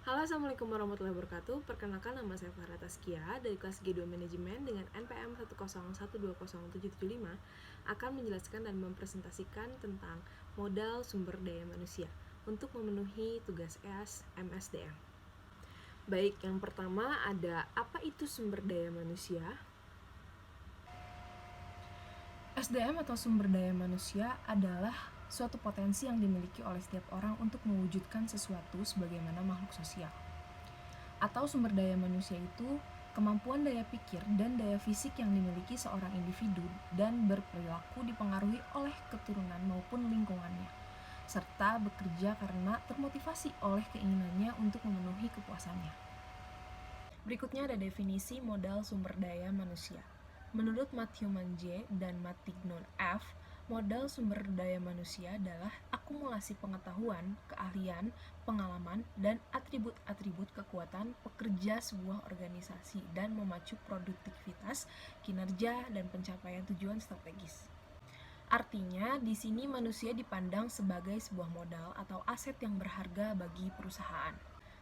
Halo, Assalamualaikum warahmatullahi wabarakatuh. Perkenalkan, nama saya Farah Taskia dari kelas G2 Manajemen dengan NPM 101207775 akan menjelaskan dan mempresentasikan tentang modal sumber daya manusia untuk memenuhi tugas EAS MSDM. Baik, yang pertama ada apa itu sumber daya manusia? SDM atau sumber daya manusia adalah suatu potensi yang dimiliki oleh setiap orang untuk mewujudkan sesuatu sebagaimana makhluk sosial. Atau sumber daya manusia itu kemampuan daya pikir dan daya fisik yang dimiliki seorang individu dan berperilaku dipengaruhi oleh keturunan maupun lingkungannya, serta bekerja karena termotivasi oleh keinginannya untuk memenuhi kepuasannya. Berikutnya ada definisi modal sumber daya manusia. Menurut Matthew Manje dan Matignon F., modal sumber daya manusia adalah akumulasi pengetahuan, keahlian, pengalaman, dan atribut-atribut kekuatan pekerja sebuah organisasi dan memacu produktivitas, kinerja, dan pencapaian tujuan strategis. Artinya, di sini manusia dipandang sebagai sebuah modal atau aset yang berharga bagi perusahaan.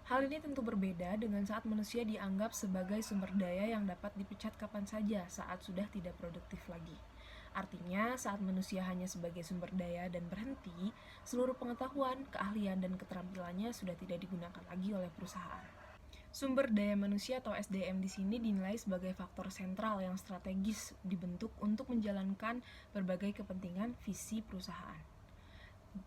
Hal ini tentu berbeda dengan saat manusia dianggap sebagai sumber daya yang dapat dipecat kapan saja saat sudah tidak produktif lagi. Artinya, saat manusia hanya sebagai sumber daya dan berhenti, seluruh pengetahuan, keahlian, dan keterampilannya sudah tidak digunakan lagi oleh perusahaan. Sumber daya manusia atau SDM di sini dinilai sebagai faktor sentral yang strategis dibentuk untuk menjalankan berbagai kepentingan visi perusahaan.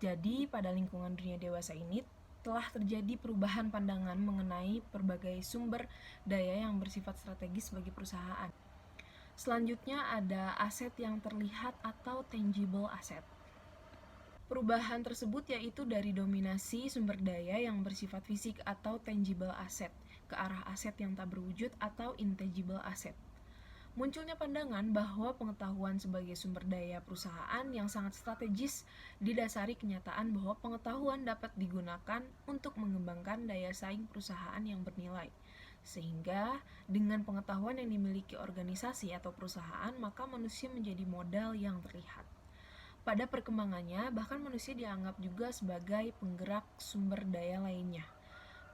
Jadi, pada lingkungan dunia dewasa ini telah terjadi perubahan pandangan mengenai berbagai sumber daya yang bersifat strategis bagi perusahaan. Selanjutnya ada aset yang terlihat atau tangible asset. Perubahan tersebut yaitu dari dominasi sumber daya yang bersifat fisik atau tangible asset ke arah aset yang tak berwujud atau intangible asset. Munculnya pandangan bahwa pengetahuan sebagai sumber daya perusahaan yang sangat strategis didasari kenyataan bahwa pengetahuan dapat digunakan untuk mengembangkan daya saing perusahaan yang bernilai. Sehingga dengan pengetahuan yang dimiliki organisasi atau perusahaan, maka manusia menjadi modal yang terlihat. Pada perkembangannya, bahkan manusia dianggap juga sebagai penggerak sumber daya lainnya.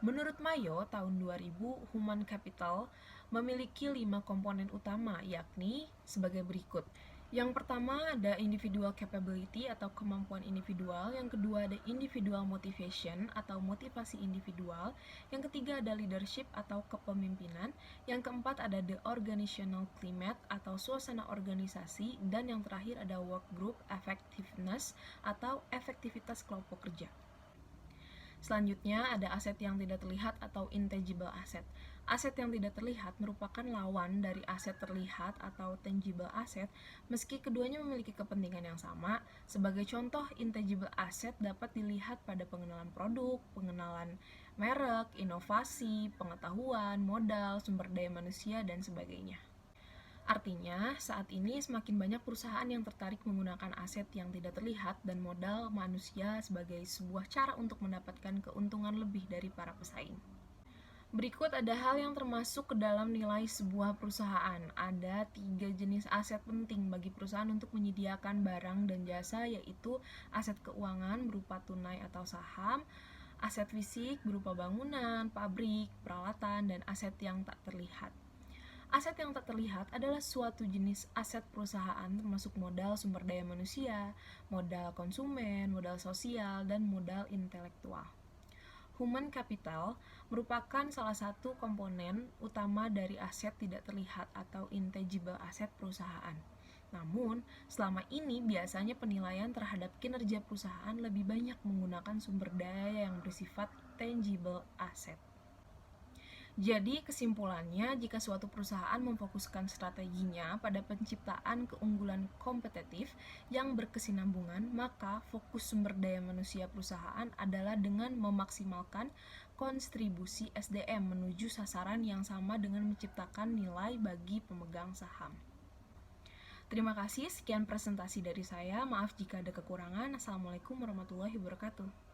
Menurut Mayo, tahun 2000, Human Capital memiliki 5 komponen utama, yakni sebagai berikut. Yang pertama ada individual capability atau kemampuan individual, yang kedua ada individual motivation atau motivasi individual, yang ketiga ada leadership atau kepemimpinan, yang keempat ada the organizational climate atau suasana organisasi, dan yang terakhir ada work group effectiveness atau efektivitas kelompok kerja. Selanjutnya ada aset yang tidak terlihat atau intangible asset. Aset yang tidak terlihat merupakan lawan dari aset terlihat atau tangible asset, meski keduanya memiliki kepentingan yang sama. Sebagai contoh, intangible asset dapat dilihat pada pengenalan produk, pengenalan merek, inovasi, pengetahuan, modal, sumber daya manusia, dan sebagainya. Artinya, saat ini semakin banyak perusahaan yang tertarik menggunakan aset yang tidak terlihat dan modal manusia sebagai sebuah cara untuk mendapatkan keuntungan lebih dari para pesaing. Berikut ada hal yang termasuk ke dalam nilai sebuah perusahaan. Ada 3 jenis aset penting bagi perusahaan untuk menyediakan barang dan jasa, yaitu aset keuangan berupa tunai atau saham, aset fisik berupa bangunan, pabrik, peralatan, dan aset yang tak terlihat. Aset yang tak terlihat adalah suatu jenis aset perusahaan termasuk modal sumber daya manusia, modal konsumen, modal sosial, dan modal intelektual. Human capital merupakan salah satu komponen utama dari aset tidak terlihat atau intangible asset perusahaan. Namun, selama ini biasanya penilaian terhadap kinerja perusahaan lebih banyak menggunakan sumber daya yang bersifat tangible asset. Jadi kesimpulannya, jika suatu perusahaan memfokuskan strateginya pada penciptaan keunggulan kompetitif yang berkesinambungan, maka fokus sumber daya manusia perusahaan adalah dengan memaksimalkan kontribusi SDM menuju sasaran yang sama dengan menciptakan nilai bagi pemegang saham. Terima kasih, sekian presentasi dari saya. Maaf jika ada kekurangan. Assalamualaikum warahmatullahi wabarakatuh.